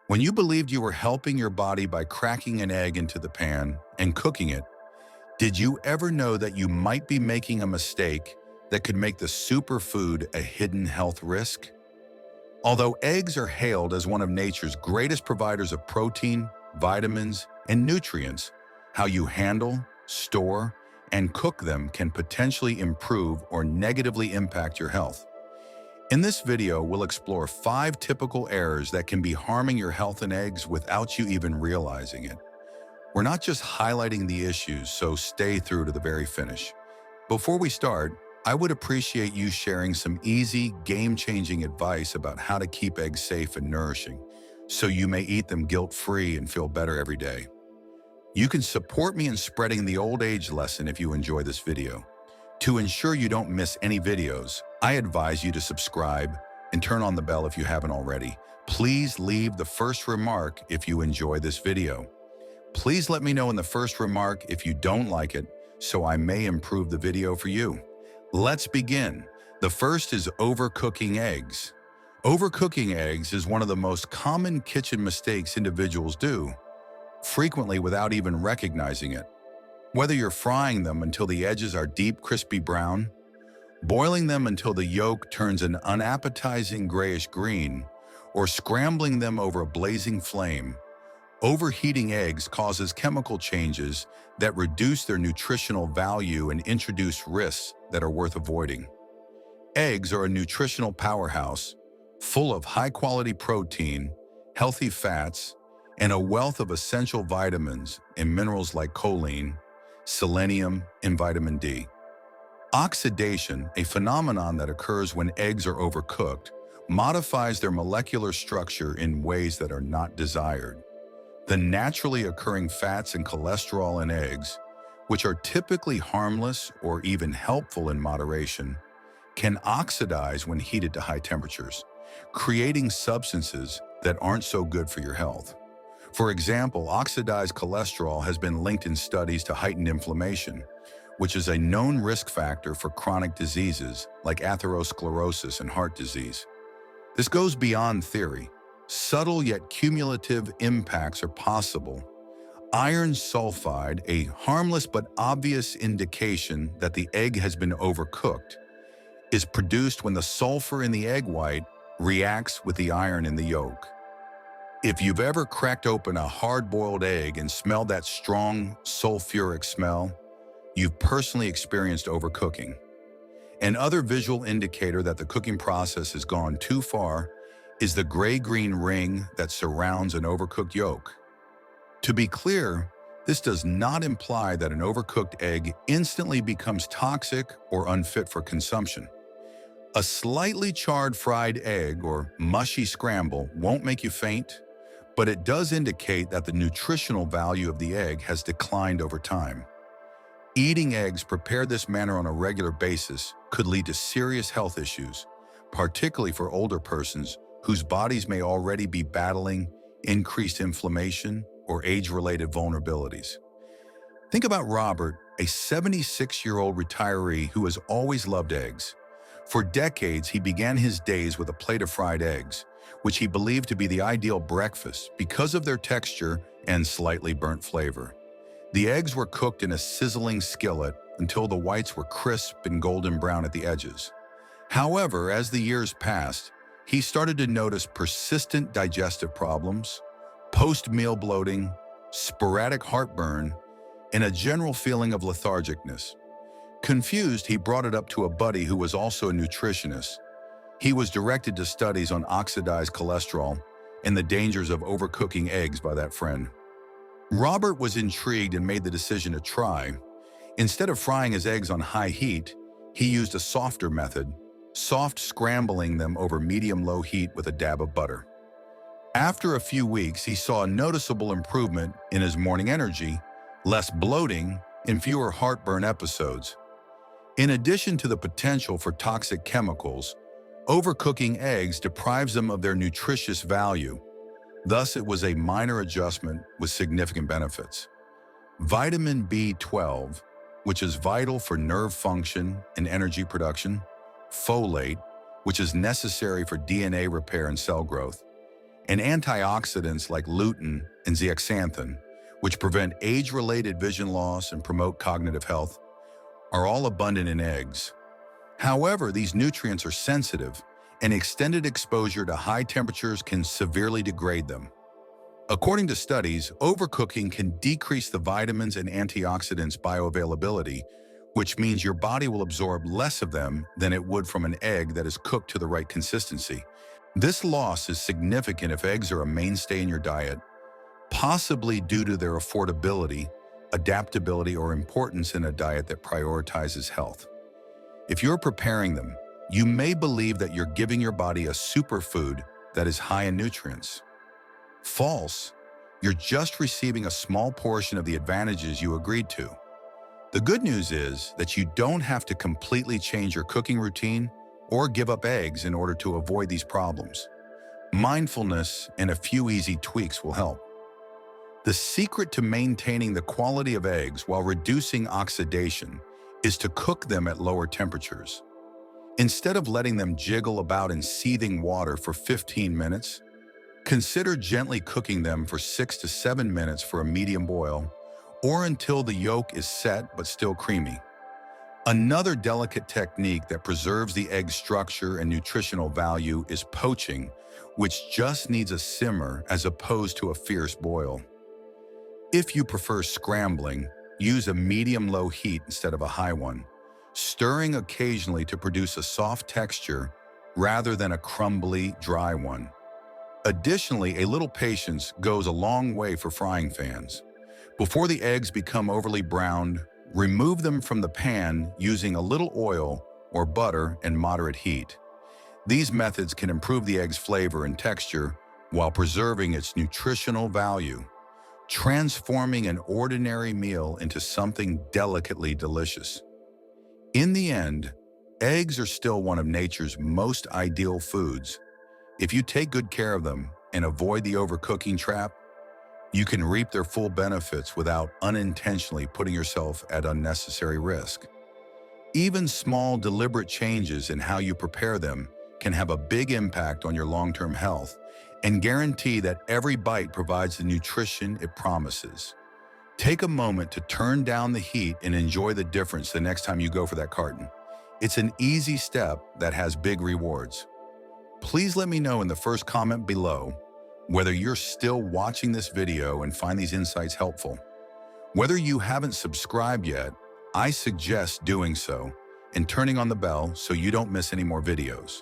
When you believed you were helping your body by cracking an egg into the pan and cooking it, did you ever know that you might be making a mistake that could make the superfood a hidden health risk? Although eggs are hailed as one of nature's greatest providers of protein, vitamins, and nutrients, how you handle, store, and cook them can potentially improve or negatively impact your health. In this video, we'll explore 5 typical errors that can be harming your health in eggs without you even realizing it. We're not just highlighting the issues, so stay through to the very finish. Before we start, I would appreciate you sharing some easy, game-changing advice about how to keep eggs safe and nourishing, so you may eat them guilt-free and feel better every day. You can support me in spreading the old age lesson if you enjoy this video. To ensure you don't miss any videos, I advise you to subscribe and turn on the bell if you haven't already. Please leave the first remark if you enjoy this video. Please let me know in the first remark if you don't like it, so I may improve the video for you. Let's begin. The first is overcooking eggs. Overcooking eggs is one of the most common kitchen mistakes individuals do, frequently without even recognizing it. Whether you're frying them until the edges are deep, crispy brown, boiling them until the yolk turns an unappetizing grayish-green, or scrambling them over a blazing flame, overheating eggs causes chemical changes that reduce their nutritional value and introduce risks that are worth avoiding. Eggs are a nutritional powerhouse, full of high-quality protein, healthy fats, and a wealth of essential vitamins and minerals like choline, selenium, and vitamin D. Oxidation, a phenomenon that occurs when eggs are overcooked, modifies their molecular structure in ways that are not desired. The naturally occurring fats and cholesterol in eggs, which are typically harmless or even helpful in moderation, can oxidize when heated to high temperatures, creating substances that aren't so good for your health. For example, oxidized cholesterol has been linked in studies to heightened inflammation, which is a known risk factor for chronic diseases like atherosclerosis and heart disease. This goes beyond theory. Subtle yet cumulative impacts are possible. Iron sulfide, a harmless but obvious indication that the egg has been overcooked, is produced when the sulfur in the egg white reacts with the iron in the yolk. If you've ever cracked open a hard-boiled egg and smelled that strong, sulfuric smell, you've personally experienced overcooking. Another visual indicator that the cooking process has gone too far is the gray-green ring that surrounds an overcooked yolk. To be clear, this does not imply that an overcooked egg instantly becomes toxic or unfit for consumption. A slightly charred fried egg or mushy scramble won't make you faint, but it does indicate that the nutritional value of the egg has declined over time. Eating eggs prepared this manner on a regular basis could lead to serious health issues, particularly for older persons whose bodies may already be battling increased inflammation or age-related vulnerabilities. Think about Robert, a 76-year-old retiree who has always loved eggs. For decades, he began his days with a plate of fried eggs, which he believed to be the ideal breakfast because of their texture and slightly burnt flavor. The eggs were cooked in a sizzling skillet until the whites were crisp and golden brown at the edges. However, as the years passed, he started to notice persistent digestive problems, post-meal bloating, sporadic heartburn, and a general feeling of lethargicness. Confused, he brought it up to a buddy who was also a nutritionist. He was directed to studies on oxidized cholesterol and the dangers of overcooking eggs by that friend. Robert was intrigued and made the decision to try. Instead of frying his eggs on high heat, he used a softer method, soft scrambling them over medium-low heat with a dab of butter. After a few weeks, he saw a noticeable improvement in his morning energy, less bloating, and fewer heartburn episodes. In addition to the potential for toxic chemicals, overcooking eggs deprives them of their nutritious value. Thus, it was a minor adjustment with significant benefits. Vitamin B12, which is vital for nerve function and energy production, folate, which is necessary for DNA repair and cell growth, and antioxidants like lutein and zeaxanthin, which prevent age-related vision loss and promote cognitive health, are all abundant in eggs. However, these nutrients are sensitive, and extended exposure to high temperatures can severely degrade them. According to studies, overcooking can decrease the vitamins and antioxidants bioavailability, which means your body will absorb less of them than it would from an egg that is cooked to the right consistency. This loss is significant if eggs are a mainstay in your diet, possibly due to their affordability, adaptability, or importance in a diet that prioritizes health. If you're preparing them, you may believe that you're giving your body a superfood that is high in nutrients. False. You're just receiving a small portion of the advantages you agreed to. The good news is that you don't have to completely change your cooking routine or give up eggs in order to avoid these problems. Mindfulness and a few easy tweaks will help. The secret to maintaining the quality of eggs while reducing oxidation is to cook them at lower temperatures. Instead of letting them jiggle about in seething water for 15 minutes, consider gently cooking them for 6 to 7 minutes for a medium boil, or until the yolk is set but still creamy. Another delicate technique that preserves the egg's structure and nutritional value is poaching, which just needs a simmer as opposed to a fierce boil. If you prefer scrambling, use a medium-low heat instead of a high one, stirring occasionally to produce a soft texture rather than a crumbly, dry one. Additionally, a little patience goes a long way for frying fans. Before the eggs become overly browned, remove them from the pan using a little oil or butter and moderate heat. These methods can improve the egg's flavor and texture while preserving its nutritional value, transforming an ordinary meal into something delicately delicious. In the end, eggs are still one of nature's most ideal foods. If you take good care of them and avoid the overcooking trap, you can reap their full benefits without unintentionally putting yourself at unnecessary risk. Even small, deliberate changes in how you prepare them can have a big impact on your long-term health and guarantee that every bite provides the nutrition it promises. Take a moment to turn down the heat and enjoy the difference the next time you go for that carton. It's an easy step that has big rewards. Please let me know in the first comment below whether you're still watching this video and find these insights helpful. Whether you haven't subscribed yet, I suggest doing so and turning on the bell so you don't miss any more videos.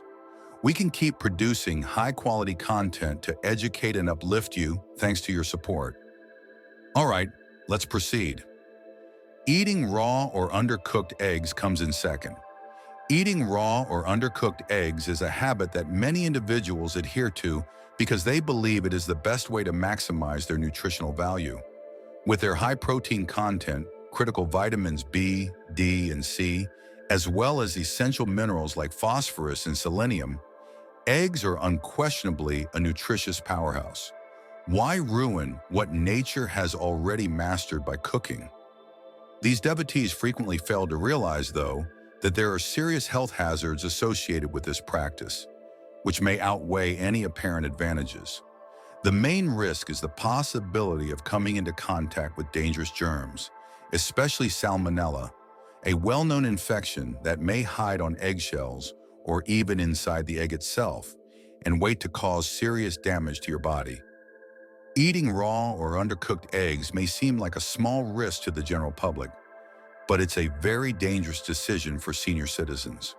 We can keep producing high-quality content to educate and uplift you thanks to your support. All right, let's proceed. Eating raw or undercooked eggs comes in second. Eating raw or undercooked eggs is a habit that many individuals adhere to because they believe it is the best way to maximize their nutritional value. With their high protein content, critical vitamins B, D, and C, as well as essential minerals like phosphorus and selenium, eggs are unquestionably a nutritious powerhouse. Why ruin what nature has already mastered by cooking? These devotees frequently fail to realize, though, that there are serious health hazards associated with this practice, which may outweigh any apparent advantages. The main risk is the possibility of coming into contact with dangerous germs, especially salmonella, a well-known infection that may hide on eggshells or even inside the egg itself and wait to cause serious damage to your body. Eating raw or undercooked eggs may seem like a small risk to the general public, but it's a very dangerous decision for senior citizens.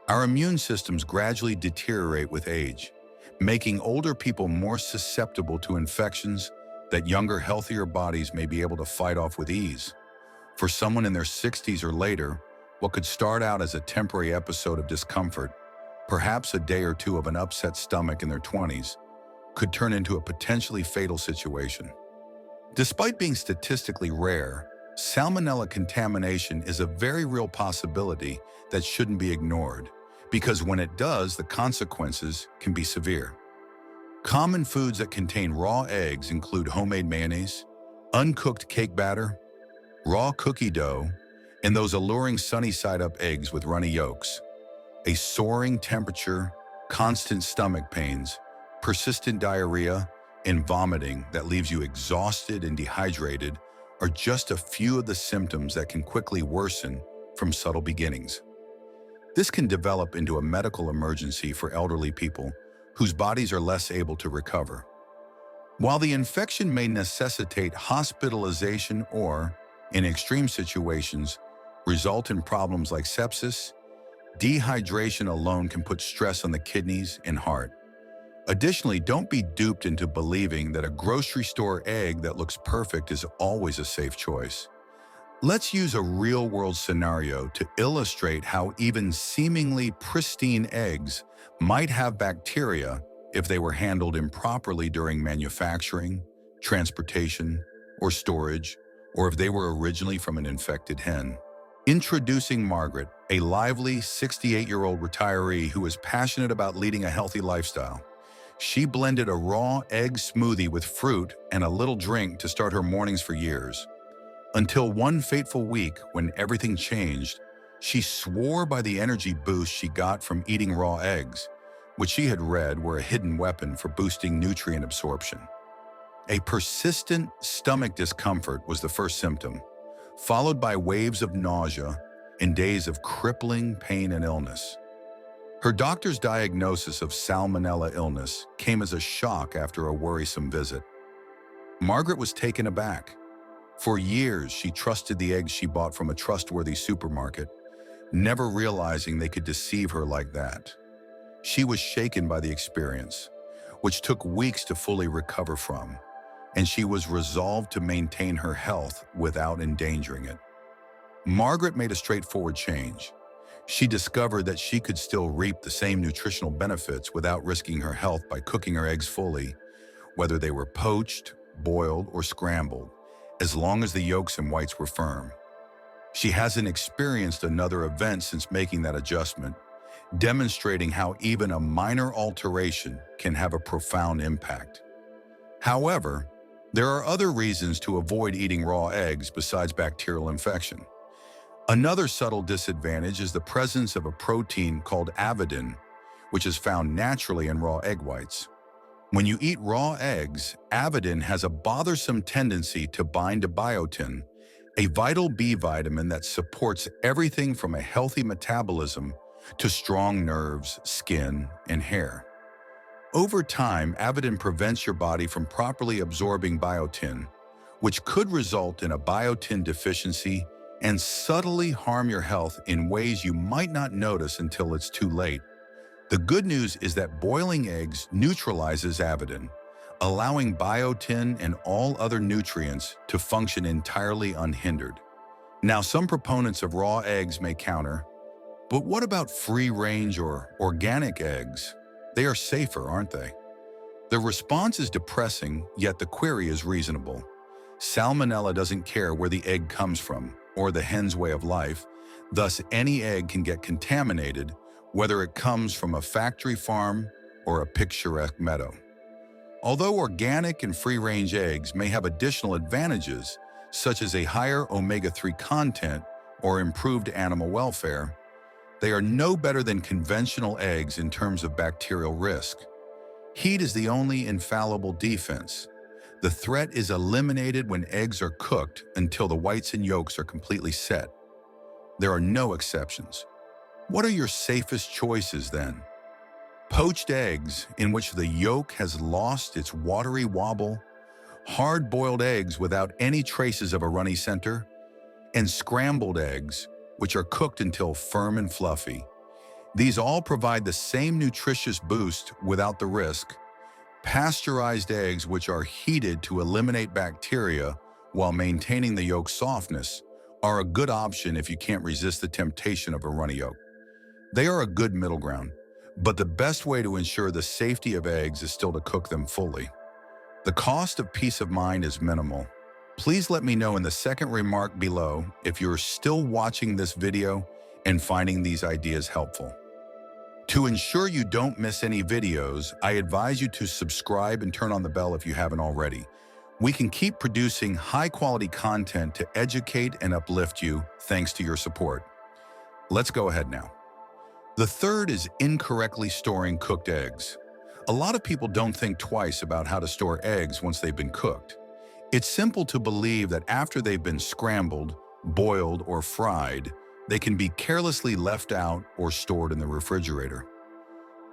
Our immune systems gradually deteriorate with age, making older people more susceptible to infections that younger, healthier bodies may be able to fight off with ease. For someone in their 60s or later, what could start out as a temporary episode of discomfort, perhaps a day or two of an upset stomach in their 20s, could turn into a potentially fatal situation. Despite being statistically rare, salmonella contamination is a very real possibility that shouldn't be ignored, because when it does, the consequences can be severe. Common foods that contain raw eggs include homemade mayonnaise, uncooked cake batter, raw cookie dough, and those alluring sunny-side-up eggs with runny yolks. A soaring temperature, constant stomach pains, Persistent diarrhea and vomiting that leaves you exhausted and dehydrated are just a few of the symptoms that can quickly worsen from subtle beginnings. This can develop into a medical emergency for elderly people whose bodies are less able to recover. While the infection may necessitate hospitalization or, in extreme situations, result in problems like sepsis, dehydration alone can put stress on the kidneys and heart. Additionally, don't be duped into believing that a grocery store egg that looks perfect is always a safe choice. Let's use a real-world scenario to illustrate how even seemingly pristine eggs might have bacteria if they were handled improperly during manufacturing, transportation, or storage, or if they were originally from an infected hen. Introducing Margaret, a lively 68-year-old retiree who is passionate about leading a healthy lifestyle. She blended a raw egg smoothie with fruit and a little drink to start her mornings for years. Until one fateful week when everything changed, she swore by the energy boost she got from eating raw eggs, which she had read were a hidden weapon for boosting nutrient absorption. A persistent stomach discomfort was the first symptom, followed by waves of nausea and days of crippling pain and illness. Her doctor's diagnosis of salmonella illness came as a shock after a worrisome visit. Margaret was taken aback. For years, she trusted the eggs she bought from a trustworthy supermarket, never realizing they could deceive her like that. She was shaken by the experience, which took weeks to fully recover from, and she was resolved to maintain her health without endangering it. Margaret made a straightforward change. She discovered that she could still reap the same nutritional benefits without risking her health by cooking her eggs fully, whether they were poached, boiled, or scrambled, as long as the yolks and whites were firm. She hasn't experienced another event since making that adjustment, demonstrating how even a minor alteration can have a profound impact. However, there are other reasons to avoid eating raw eggs besides bacterial infection. Another subtle disadvantage is the presence of a protein called avidin, which is found naturally in raw egg whites. When you eat raw eggs, avidin has a bothersome tendency to bind to biotin, a vital B vitamin that supports everything from a healthy metabolism to strong nerves, skin, and hair. Over time, avidin prevents your body from properly absorbing biotin, which could result in a biotin deficiency and subtly harm your health in ways you might not notice until it's too late. The good news is that boiling eggs neutralizes avidin, allowing biotin and all other nutrients to function entirely unhindered. Now, some proponents of raw eggs may counter, but what about free-range or organic eggs? They are safer, aren't they? The response is depressing, yet the query is reasonable. Salmonella doesn't care where the egg comes from or the hen's way of life, thus any egg can get contaminated, whether it comes from a factory farm or a picturesque meadow. Although organic and free-range eggs may have additional advantages, such as a higher omega-3 content or improved animal welfare, they are no better than conventional eggs in terms of bacterial risk. Heat is the only infallible defense. The threat is eliminated when eggs are cooked until the whites and yolks are completely set. There are no exceptions. What are your safest choices then? Poached eggs, in which the yolk has lost its watery wobble, hard-boiled eggs without any traces of a runny center, and scrambled eggs, which are cooked until firm and fluffy. These all provide the same nutritious boost without the risk. Pasteurized eggs, which are heated to eliminate bacteria while maintaining the yolk softness, are a good option if you can't resist the temptation of a runny yolk. They are a good middle ground, but the best way to ensure the safety of eggs is still to cook them fully. The cost of peace of mind is minimal. Please let me know in the second remark below if you're still watching this video and finding these ideas helpful. To ensure you don't miss any videos, I advise you to subscribe and turn on the bell if you haven't already. We can keep producing high-quality content to educate and uplift you thanks to your support. Let's go ahead now. The third is incorrectly storing cooked eggs. A lot of people don't think twice about how to store eggs once they've been cooked. It's simple to believe that after they've been scrambled, boiled, or fried, they can be carelessly left out or stored in the refrigerator.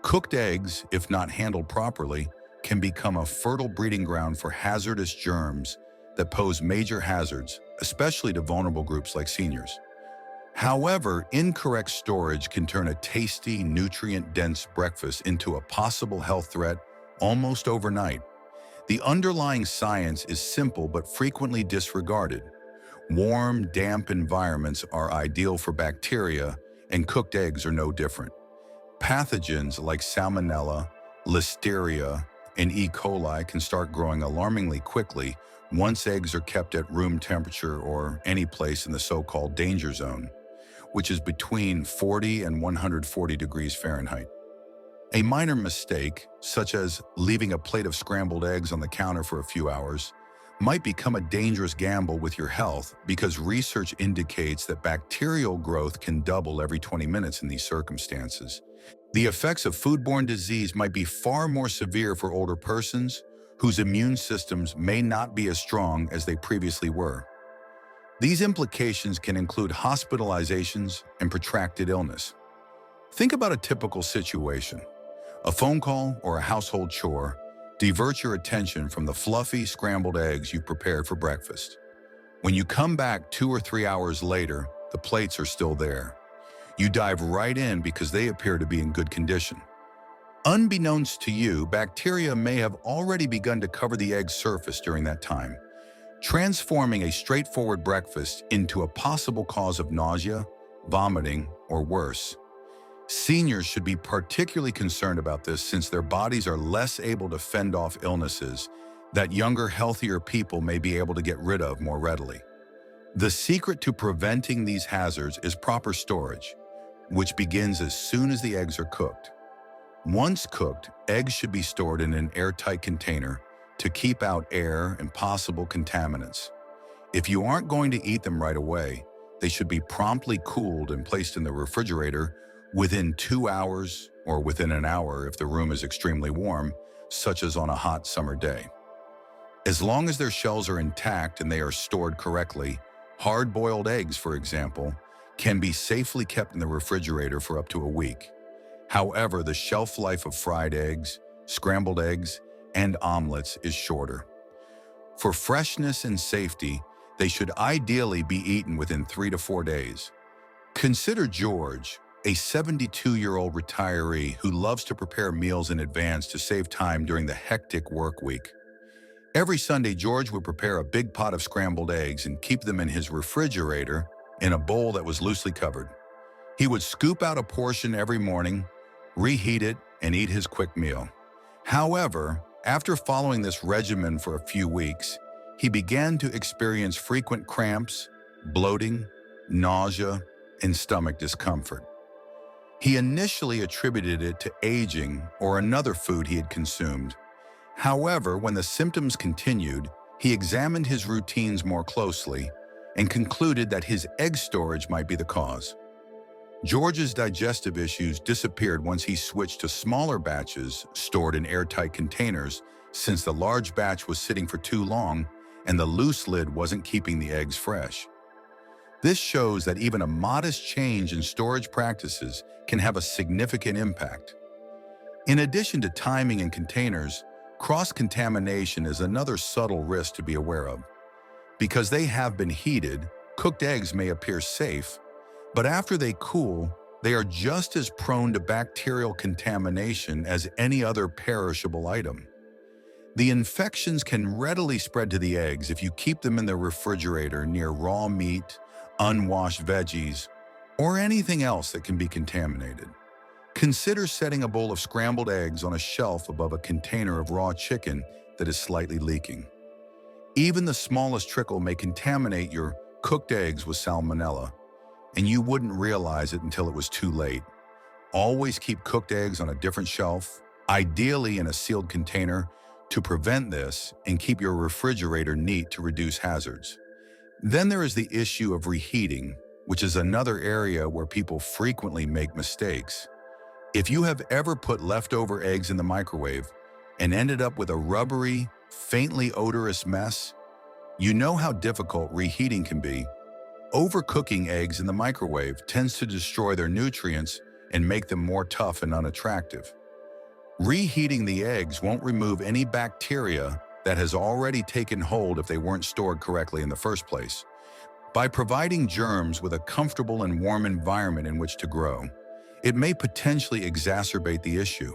Cooked eggs, if not handled properly, can become a fertile breeding ground for hazardous germs that pose major hazards, especially to vulnerable groups like seniors. However, incorrect storage can turn a tasty, nutrient-dense breakfast into a possible health threat almost overnight. The underlying science is simple but frequently disregarded. Warm, damp environments are ideal for bacteria, and cooked eggs are no different. Pathogens like Salmonella, Listeria, and E. coli can start growing alarmingly quickly once eggs are kept at room temperature or any place in the so-called danger zone, which is between 40 and 140 degrees Fahrenheit. A minor mistake, such as leaving a plate of scrambled eggs on the counter for a few hours, might become a dangerous gamble with your health because research indicates that bacterial growth can double every 20 minutes in these circumstances. The effects of foodborne disease might be far more severe for older persons whose immune systems may not be as strong as they previously were. These implications can include hospitalizations and protracted illness. Think about a typical situation. A phone call or a household chore diverts your attention from the fluffy scrambled eggs you prepared for breakfast. When you come back 2 or 3 hours later, the plates are still there. You dive right in because they appear to be in good condition. Unbeknownst to you, bacteria may have already begun to cover the egg's surface during that time, transforming a straightforward breakfast into a possible cause of nausea, vomiting, or worse. Seniors should be particularly concerned about this since their bodies are less able to fend off illnesses that younger, healthier people may be able to get rid of more readily. The secret to preventing these hazards is proper storage, which begins as soon as the eggs are cooked. Once cooked, eggs should be stored in an airtight container to keep out air and possible contaminants. If you aren't going to eat them right away, they should be promptly cooled and placed in the refrigerator within 2 hours or within an hour if the room is extremely warm, such as on a hot summer day. As long as their shells are intact and they are stored correctly, hard-boiled eggs, for example, can be safely kept in the refrigerator for up to a week. However, the shelf life of fried eggs, scrambled eggs, and omelets is shorter. For freshness and safety, they should ideally be eaten within 3 to 4 days. Consider George, a 72-year-old retiree who loves to prepare meals in advance to save time during the hectic work week. Every Sunday, George would prepare a big pot of scrambled eggs and keep them in his refrigerator in a bowl that was loosely covered. He would scoop out a portion every morning, reheat it, and eat his quick meal. However, after following this regimen for a few weeks, he began to experience frequent cramps, bloating, nausea, and stomach discomfort. He initially attributed it to aging or another food he had consumed. However, when the symptoms continued, he examined his routines more closely and concluded that his egg storage might be the cause. George's digestive issues disappeared once he switched to smaller batches stored in airtight containers, since the large batch was sitting for too long and the loose lid wasn't keeping the eggs fresh. This shows that even a modest change in storage practices can have a significant impact. In addition to timing and containers, cross-contamination is another subtle risk to be aware of. Because they have been heated, cooked eggs may appear safe, but after they cool, they are just as prone to bacterial contamination as any other perishable item. The infections can readily spread to the eggs if you keep them in the refrigerator near raw meat, unwashed veggies, or anything else that can be contaminated. Consider setting a bowl of scrambled eggs on a shelf above a container of raw chicken that is slightly leaking. Even the smallest trickle may contaminate your cooked eggs with salmonella, and you wouldn't realize it until it was too late. Always keep cooked eggs on a different shelf, ideally in a sealed container, to prevent this and keep your refrigerator neat to reduce hazards. Then there is the issue of reheating, which is another area where people frequently make mistakes. If you have ever put leftover eggs in the microwave and ended up with a rubbery, faintly odorous mess, you know how difficult reheating can be. Overcooking eggs in the microwave tends to destroy their nutrients and make them more tough and unattractive. Reheating the eggs won't remove any bacteria that has already taken hold if they weren't stored correctly in the first place. By providing germs with a comfortable and warm environment in which to grow, it may potentially exacerbate the issue.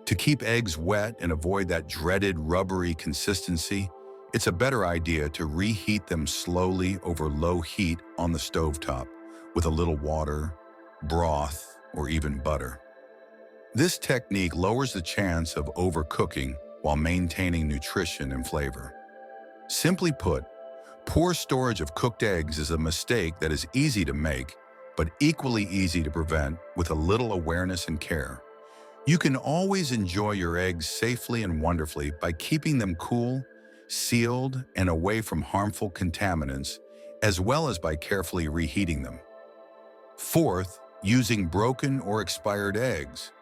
To keep eggs wet and avoid that dreaded rubbery consistency, it's a better idea to reheat them slowly over low heat on the stovetop with a little water, broth, or even butter. This technique lowers the chance of overcooking while maintaining nutrition and flavor. Simply put, poor storage of cooked eggs is a mistake that is easy to make, but equally easy to prevent with a little awareness and care. You can always enjoy your eggs safely and wonderfully by keeping them cool, sealed, and away from harmful contaminants, as well as by carefully reheating them. Fourth, using broken or expired eggs.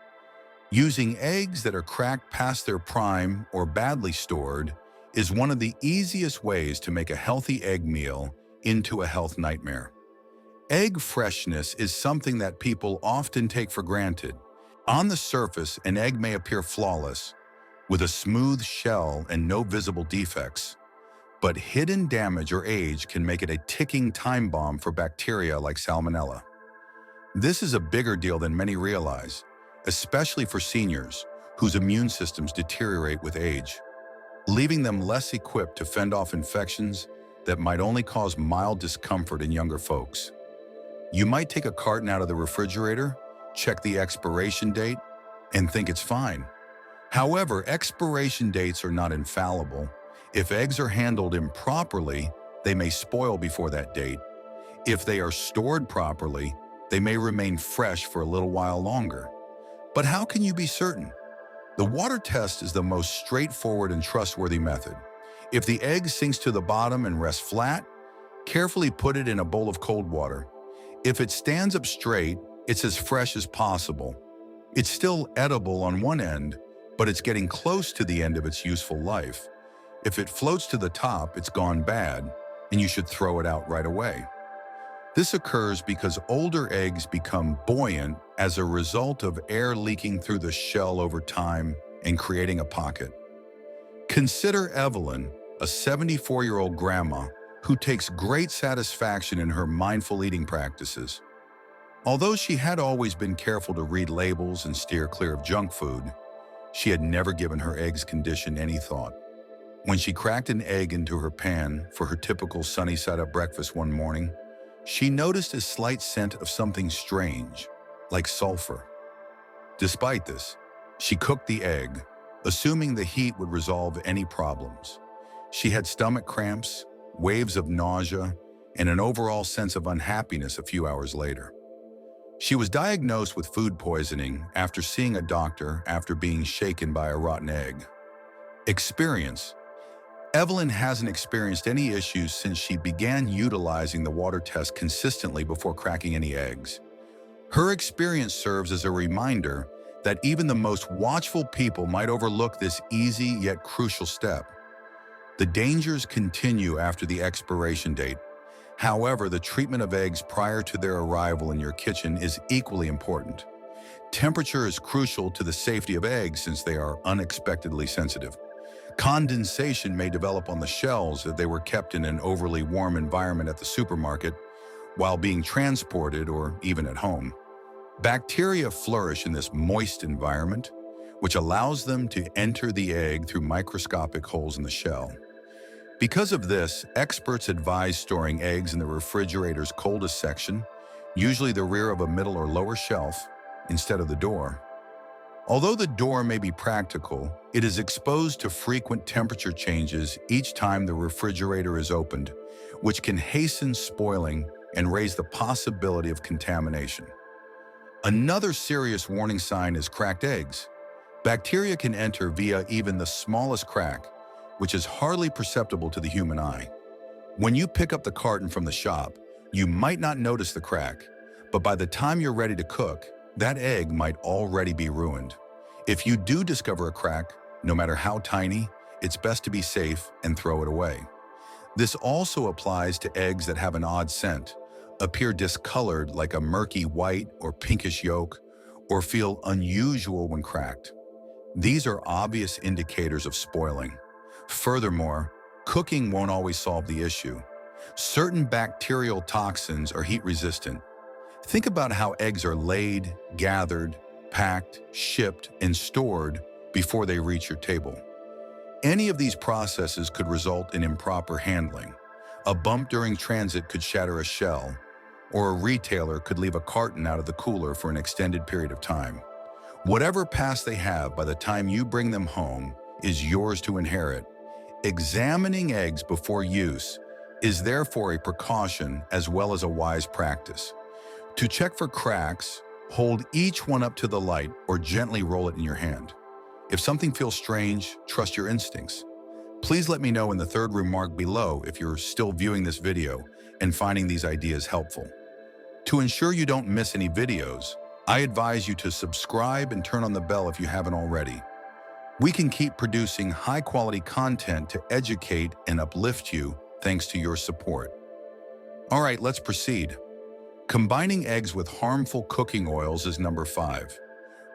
Using eggs that are cracked past their prime or badly stored is one of the easiest ways to make a healthy egg meal into a health nightmare. Egg freshness is something that people often take for granted. On the surface, an egg may appear flawless, with a smooth shell and no visible defects. But hidden damage or age can make it a ticking time bomb for bacteria like salmonella. This is a bigger deal than many realize, especially for seniors whose immune systems deteriorate with age, leaving them less equipped to fend off infections that might only cause mild discomfort in younger folks. You might take a carton out of the refrigerator, check the expiration date, and think it's fine. However, expiration dates are not infallible. If eggs are handled improperly, they may spoil before that date. If they are stored properly, they may remain fresh for a little while longer. But how can you be certain? The water test is the most straightforward and trustworthy method. If the egg sinks to the bottom and rests flat, carefully put it in a bowl of cold water. If it stands up straight, it's as fresh as possible. It's still edible on one end, but it's getting close to the end of its useful life. If it floats to the top, it's gone bad, and you should throw it out right away. This occurs because older eggs become buoyant as a result of air leaking through the shell over time and creating a pocket. Consider Evelyn, a 74-year-old grandma who takes great satisfaction in her mindful eating practices. Although she had always been careful to read labels and steer clear of junk food, she had never given her eggs' condition any thought. When she cracked an egg into her pan for her typical sunny-side-up breakfast one morning, she noticed a slight scent of something strange, like sulfur. Despite this, she cooked the egg, assuming the heat would resolve any problems. She had stomach cramps, waves of nausea, and an overall sense of unhappiness a few hours later. She was diagnosed with food poisoning after seeing a doctor after being shaken by a rotten egg. Experience. Evelyn hasn't experienced any issues since she began utilizing the water test consistently before cracking any eggs. Her experience serves as a reminder that even the most watchful people might overlook this easy yet crucial step. The dangers continue after the expiration date. However, the treatment of eggs prior to their arrival in your kitchen is equally important. Temperature is crucial to the safety of eggs since they are unexpectedly sensitive. Condensation may develop on the shells if they were kept in an overly warm environment at the supermarket, while being transported or even at home. Bacteria flourish in this moist environment, which allows them to enter the egg through microscopic holes in the shell. Because of this, experts advise storing eggs in the refrigerator's coldest section, usually the rear of a middle or lower shelf, instead of the door. Although the door may be practical, it is exposed to frequent temperature changes each time the refrigerator is opened, which can hasten spoiling and raise the possibility of contamination. Another serious warning sign is cracked eggs. Bacteria can enter via even the smallest crack, which is hardly perceptible to the human eye. When you pick up the carton from the shop, you might not notice the crack, but by the time you're ready to cook, that egg might already be ruined. If you do discover a crack, no matter how tiny, it's best to be safe and throw it away. This also applies to eggs that have an odd scent, appear discolored like a murky white or pinkish yolk, or feel unusual when cracked. These are obvious indicators of spoiling. Furthermore, cooking won't always solve the issue. Certain bacterial toxins are heat resistant. Think about how eggs are laid, gathered, packed, shipped, and stored before they reach your table. Any of these processes could result in improper handling. A bump during transit could shatter a shell, or a retailer could leave a carton out of the cooler for an extended period of time. Whatever past they have by the time you bring them home is yours to inherit. Examining eggs before use is therefore a precaution as well as a wise practice. To check for cracks, hold each one up to the light or gently roll it in your hand. If something feels strange, trust your instincts. Please let me know in the third remark below if you're still viewing this video and finding these ideas helpful. To ensure you don't miss any videos, I advise you to subscribe and turn on the bell if you haven't already. We can keep producing high-quality content to educate and uplift you thanks to your support. All right, let's proceed. Combining eggs with harmful cooking oils is number 5.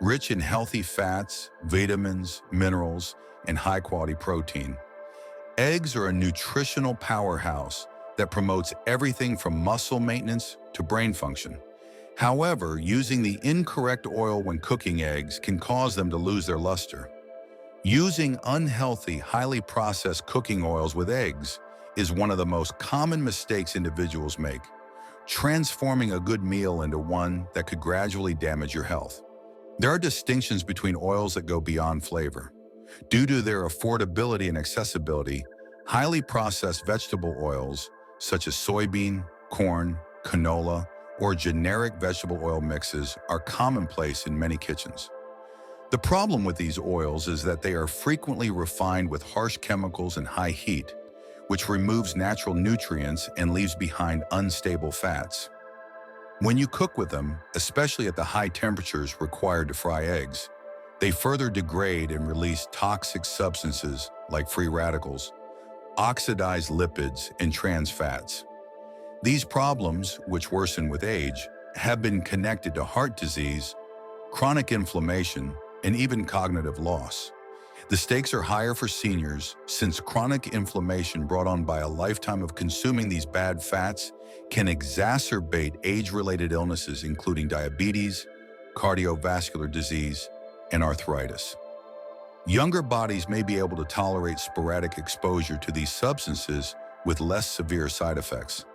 Rich in healthy fats, vitamins, minerals, and high-quality protein. Eggs are a nutritional powerhouse that promotes everything from muscle maintenance to brain function. However, using the incorrect oil when cooking eggs can cause them to lose their luster. Using unhealthy, highly processed cooking oils with eggs is one of the most common mistakes individuals make, transforming a good meal into one that could gradually damage your health. There are distinctions between oils that go beyond flavor. Due to their affordability and accessibility, highly processed vegetable oils, such as soybean, corn, canola, or generic vegetable oil mixes, are commonplace in many kitchens. The problem with these oils is that they are frequently refined with harsh chemicals and high heat, which removes natural nutrients and leaves behind unstable fats. When you cook with them, especially at the high temperatures required to fry eggs, they further degrade and release toxic substances like free radicals, oxidized lipids, and trans fats. These problems, which worsen with age, have been connected to heart disease, chronic inflammation, and even cognitive loss. The stakes are higher for seniors since chronic inflammation brought on by a lifetime of consuming these bad fats can exacerbate age-related illnesses including diabetes, cardiovascular disease, and arthritis. Younger bodies may be able to tolerate sporadic exposure to these substances with less severe side effects.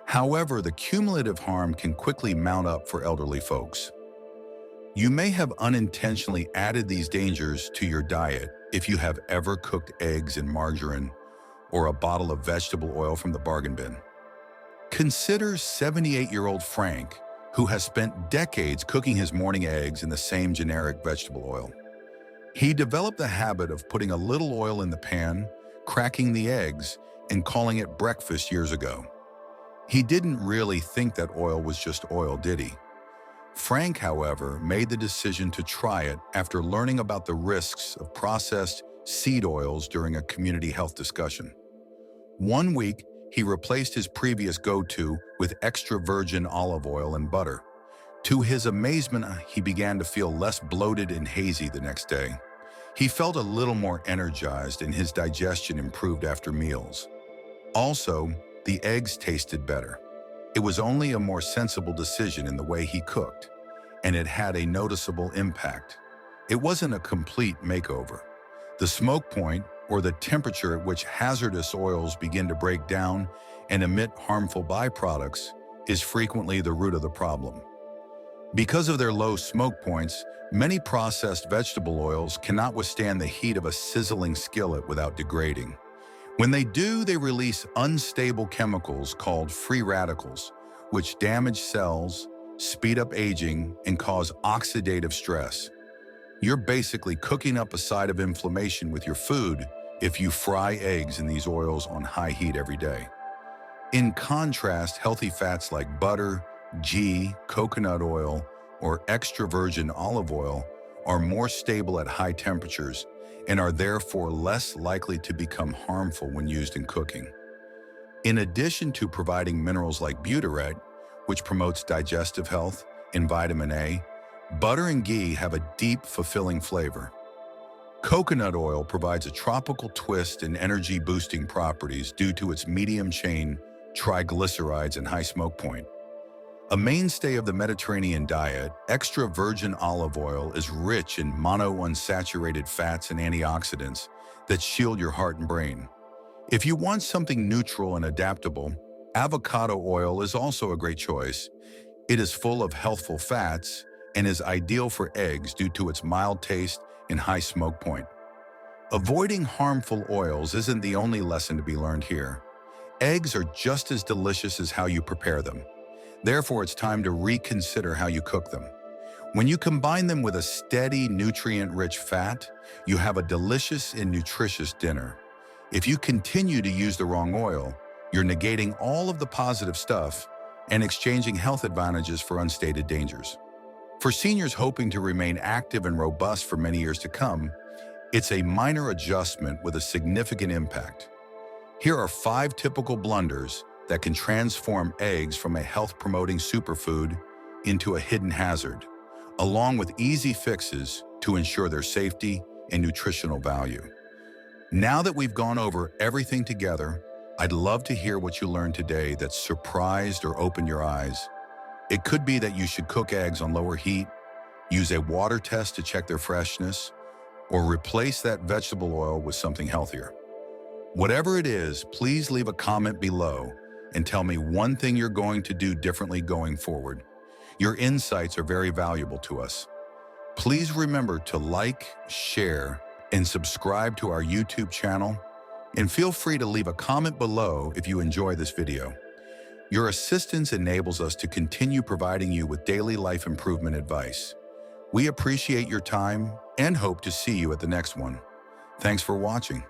However, the cumulative harm can quickly mount up for elderly folks. You may have unintentionally added these dangers to your diet if you have ever cooked eggs in margarine or a bottle of vegetable oil from the bargain bin. Consider 78-year-old Frank, who has spent decades cooking his morning eggs in the same generic vegetable oil. He developed the habit of putting a little oil in the pan, cracking the eggs, and calling it breakfast years ago. He didn't really think that oil was just oil, did he? Frank, however, made the decision to try it after learning about the risks of processed seed oils during a community health discussion. One week, he replaced his previous go-to with extra virgin olive oil and butter. To his amazement, he began to feel less bloated and hazy the next day. He felt a little more energized and his digestion improved after meals. Also, the eggs tasted better. It was only a more sensible decision in the way he cooked, and it had a noticeable impact. It wasn't a complete makeover. The smoke point, or the temperature at which hazardous oils begin to break down and emit harmful byproducts, is frequently the root of the problem. Because of their low smoke points, many processed vegetable oils cannot withstand the heat of a sizzling skillet without degrading. When they do, they release unstable chemicals called free radicals, which damage cells, speed up aging, and cause oxidative stress. You're basically cooking up a side of inflammation with your food if you fry eggs in these oils on high heat every day. In contrast, healthy fats like butter, ghee, coconut oil, or extra virgin olive oil are more stable at high temperatures and are therefore less likely to become harmful when used in cooking. In addition to providing minerals like butyrate, which promotes digestive health, and vitamin A, butter and ghee have a deep, fulfilling flavor. Coconut oil provides a tropical twist and energy-boosting properties due to its medium-chain triglycerides and high smoke point. A mainstay of the Mediterranean diet, extra virgin olive oil is rich in monounsaturated fats and antioxidants that shield your heart and brain. If you want something neutral and adaptable, avocado oil is also a great choice. It is full of healthful fats and is ideal for eggs due to its mild taste and high smoke point. Avoiding harmful oils isn't the only lesson to be learned here. Eggs are just as delicious as how you prepare them. Therefore, it's time to reconsider how you cook them. When you combine them with a steady, nutrient-rich fat, you have a delicious and nutritious dinner. If you continue to use the wrong oil, you're negating all of the positive stuff and exchanging health advantages for unstated dangers. For seniors hoping to remain active and robust for many years to come, it's a minor adjustment with a significant impact. Here are 5 typical blunders that can transform eggs from a health-promoting superfood into a hidden hazard, along with easy fixes to ensure their safety and nutritional value. Now that we've gone over everything together, I'd love to hear what you learned today that surprised or opened your eyes. It could be that you should cook eggs on lower heat, use a water test to check their freshness, or replace that vegetable oil with something healthier. Whatever it is, please leave a comment below and tell me one thing you're going to do differently going forward. Your insights are very valuable to us. Please remember to like, share, and subscribe to our YouTube channel, and feel free to leave a comment below if you enjoy this video. Your assistance enables us to continue providing you with daily life improvement advice. We appreciate your time and hope to see you at the next one. Thanks for watching.